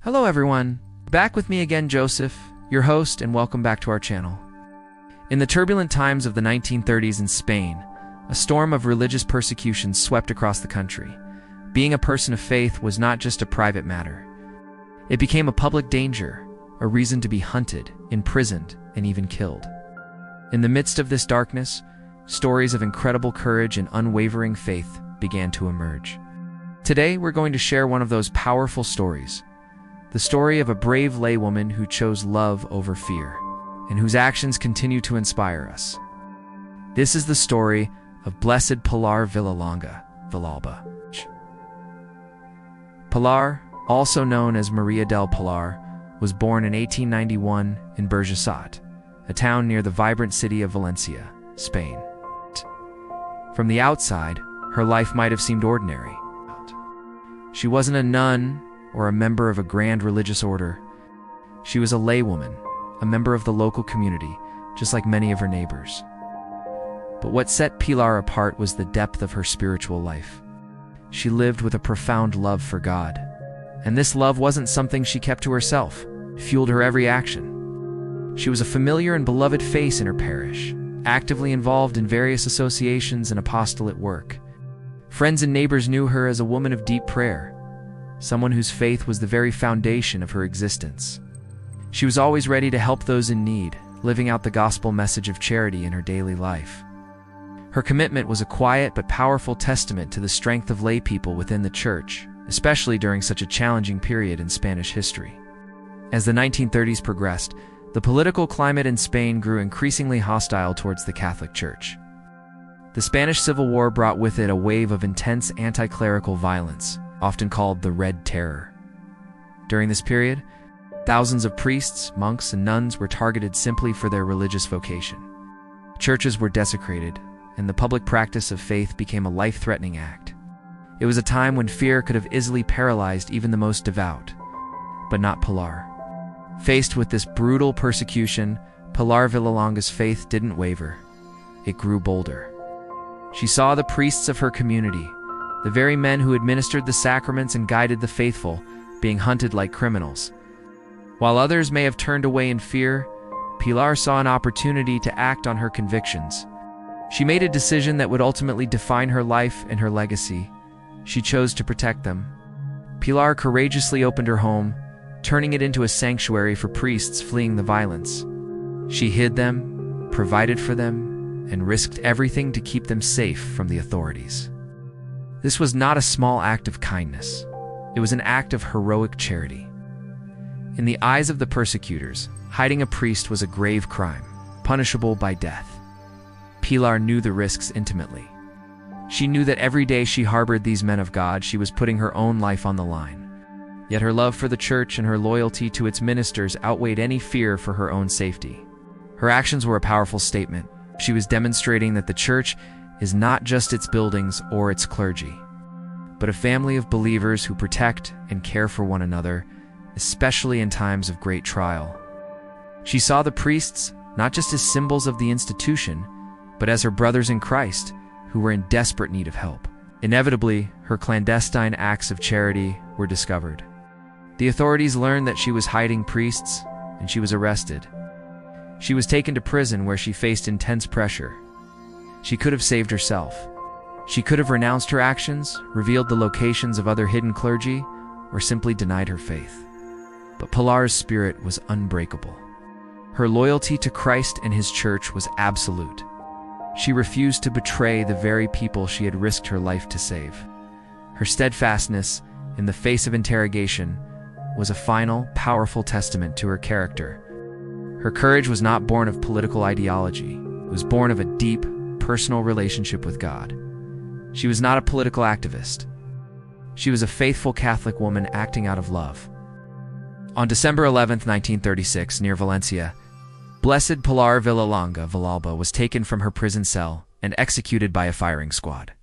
Hello everyone, back with me again Joseph, your host, and welcome back to our channel. In the turbulent times of the 1930s in Spain, a storm of religious persecution swept across the country. Being a person of faith was not just a private matter. It became a public danger, a reason to be hunted, imprisoned, and even killed. In the midst of this darkness, stories of incredible courage and unwavering faith began to emerge. Today, we're going to share one of those powerful stories. The story of a brave laywoman who chose love over fear, and whose actions continue to inspire us. This is the story of Blessed Pilar Villalonga Villalba. Pilar, also known as María del Pilar, was born in 1891 in Burjasot, a town near the vibrant city of Valencia, Spain. From the outside, her life might have seemed ordinary. She wasn't a nun or a member of a grand religious order. She was a laywoman, a member of the local community, just like many of her neighbors. But what set Pilar apart was the depth of her spiritual life. She lived with a profound love for God, and this love wasn't something she kept to herself. It fueled her every action. She was a familiar and beloved face in her parish, actively involved in various associations and apostolate work. Friends and neighbors knew her as a woman of deep prayer, someone whose faith was the very foundation of her existence. She was always ready to help those in need, living out the gospel message of charity in her daily life. Her commitment was a quiet but powerful testament to the strength of lay people within the church, especially during such a challenging period in Spanish history. As the 1930s progressed, the political climate in Spain grew increasingly hostile towards the Catholic Church. The Spanish Civil War brought with it a wave of intense anti-clerical violence, often called the Red Terror. During this period, thousands of priests, monks, and nuns were targeted simply for their religious vocation. Churches were desecrated, and the public practice of faith became a life-threatening act. It was a time when fear could have easily paralyzed even the most devout, but not Pilar. Faced with this brutal persecution, Pilar Villalonga's faith didn't waver. It grew bolder. She saw the priests of her community, the very men who administered the sacraments and guided the faithful, being hunted like criminals. While others may have turned away in fear, Pilar saw an opportunity to act on her convictions. She made a decision that would ultimately define her life and her legacy. She chose to protect them. Pilar courageously opened her home, turning it into a sanctuary for priests fleeing the violence. She hid them, provided for them, and risked everything to keep them safe from the authorities. This was not a small act of kindness. It was an act of heroic charity. In the eyes of the persecutors, hiding a priest was a grave crime, punishable by death. Pilar knew the risks intimately. She knew that every day she harbored these men of God, she was putting her own life on the line. Yet her love for the church and her loyalty to its ministers outweighed any fear for her own safety. Her actions were a powerful statement. She was demonstrating that the church is not just its buildings or its clergy, but a family of believers who protect and care for one another, especially in times of great trial. She saw the priests not just as symbols of the institution, but as her brothers in Christ, who were in desperate need of help. Inevitably, her clandestine acts of charity were discovered. The authorities learned that she was hiding priests, and she was arrested. She was taken to prison where she faced intense pressure. She could have saved herself. She could have renounced her actions, revealed the locations of other hidden clergy, or simply denied her faith. But Pilar's spirit was unbreakable. Her loyalty to Christ and his church was absolute. She refused to betray the very people she had risked her life to save. Her steadfastness, in the face of interrogation, was a final, powerful testament to her character. Her courage was not born of political ideology. It was born of a deep, personal relationship with God. She was not a political activist. She was a faithful Catholic woman acting out of love. On December 11, 1936, near Valencia, Blessed Pilar Villalonga Villalba was taken from her prison cell and executed by a firing squad.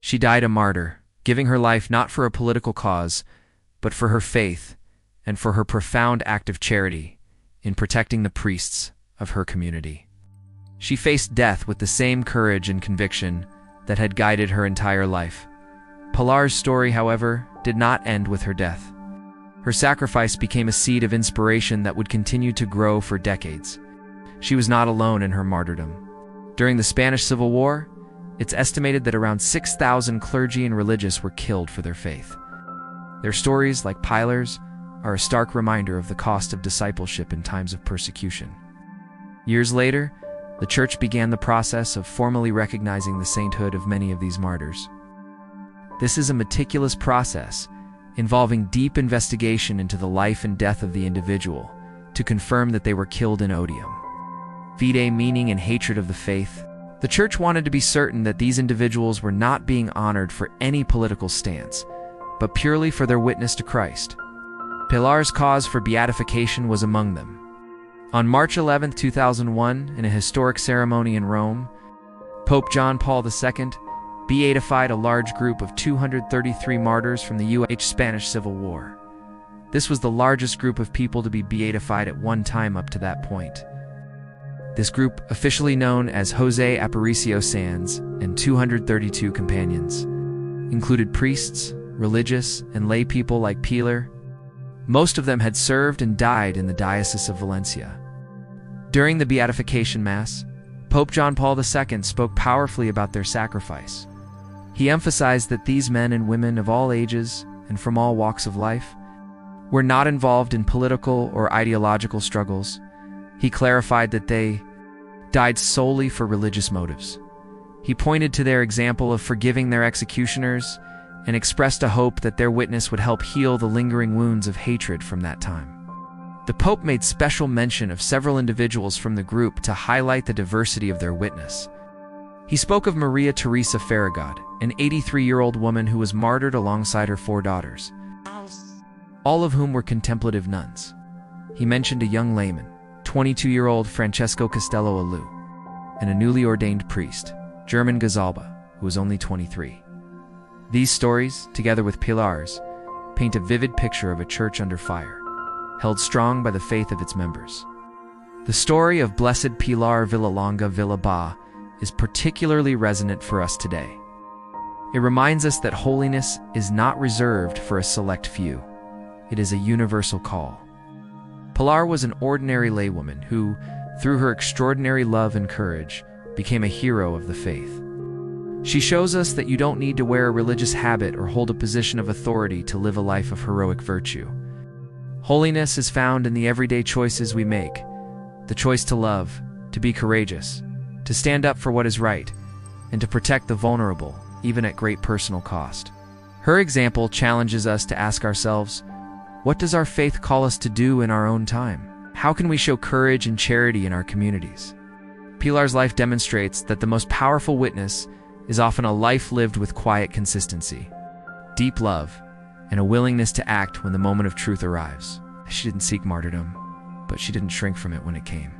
She died a martyr, giving her life not for a political cause, but for her faith and for her profound act of charity in protecting the priests of her community. She faced death with the same courage and conviction that had guided her entire life. Pilar's story, however, did not end with her death. Her sacrifice became a seed of inspiration that would continue to grow for decades. She was not alone in her martyrdom. During the Spanish Civil War, it's estimated that around 6,000 clergy and religious were killed for their faith. Their stories, like Pilar's, are a stark reminder of the cost of discipleship in times of persecution. Years later, the Church began the process of formally recognizing the sainthood of many of these martyrs. This is a meticulous process involving deep investigation into the life and death of the individual to confirm that they were killed in odium. Fide, meaning in hatred of the faith. The Church wanted to be certain that these individuals were not being honored for any political stance, but purely for their witness to Christ. Pilar's cause for beatification was among them. On March 11, 2001, in a historic ceremony in Rome, Pope John Paul II beatified a large group of 233 martyrs from the Spanish Civil War. This was the largest group of people to be beatified at one time up to that point. This group, officially known as José Aparicio Sanz and 232 companions, included priests, religious, and lay people like Pilar. Most of them had served and died in the Diocese of Valencia. During the Beatification Mass, Pope John Paul II spoke powerfully about their sacrifice. He emphasized that these men and women of all ages and from all walks of life were not involved in political or ideological struggles. He clarified that they died solely for religious motives. He pointed to their example of forgiving their executioners and expressed a hope that their witness would help heal the lingering wounds of hatred from that time. The Pope made special mention of several individuals from the group to highlight the diversity of their witness. He spoke of Maria Teresa Farragut, an 83-year-old woman who was martyred alongside her 4 daughters, all of whom were contemplative nuns. He mentioned a young layman, 22-year-old Francesco Castello Alu, and a newly ordained priest, German Gazalba, who was only 23. These stories, together with Pilar's, paint a vivid picture of a church under fire, held strong by the faith of its members. The story of Blessed Pilar Villalonga Villalba is particularly resonant for us today. It reminds us that holiness is not reserved for a select few. It is a universal call. Pilar was an ordinary laywoman who, through her extraordinary love and courage, became a hero of the faith. She shows us that you don't need to wear a religious habit or hold a position of authority to live a life of heroic virtue. Holiness is found in the everyday choices we make, the choice to love, to be courageous, to stand up for what is right, and to protect the vulnerable, even at great personal cost. Her example challenges us to ask ourselves, what does our faith call us to do in our own time? How can we show courage and charity in our communities? Pilar's life demonstrates that the most powerful witness is often a life lived with quiet consistency, deep love, and a willingness to act when the moment of truth arrives. She didn't seek martyrdom, but she didn't shrink from it when it came.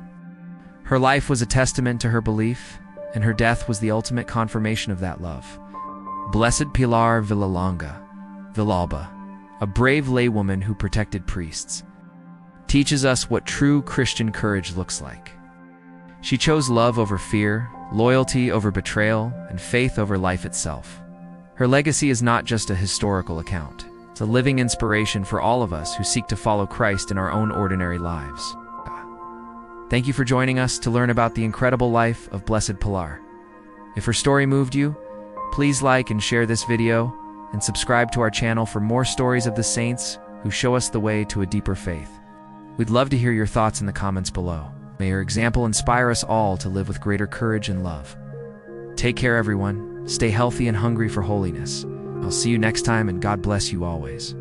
Her life was a testament to her belief, and her death was the ultimate confirmation of that love. Blessed Pilar Villalonga Villalba, a brave laywoman who protected priests, teaches us what true Christian courage looks like. She chose love over fear, loyalty over betrayal, and faith over life itself. Her legacy is not just a historical account. It's a living inspiration for all of us who seek to follow Christ in our own ordinary lives. Thank you for joining us to learn about the incredible life of Blessed Pilar. If her story moved you, please like and share this video, and subscribe to our channel for more stories of the saints who show us the way to a deeper faith. We'd love to hear your thoughts in the comments below. May your example inspire us all to live with greater courage and love. Take care, everyone. Stay healthy and hungry for holiness. I'll see you next time, and God bless you always.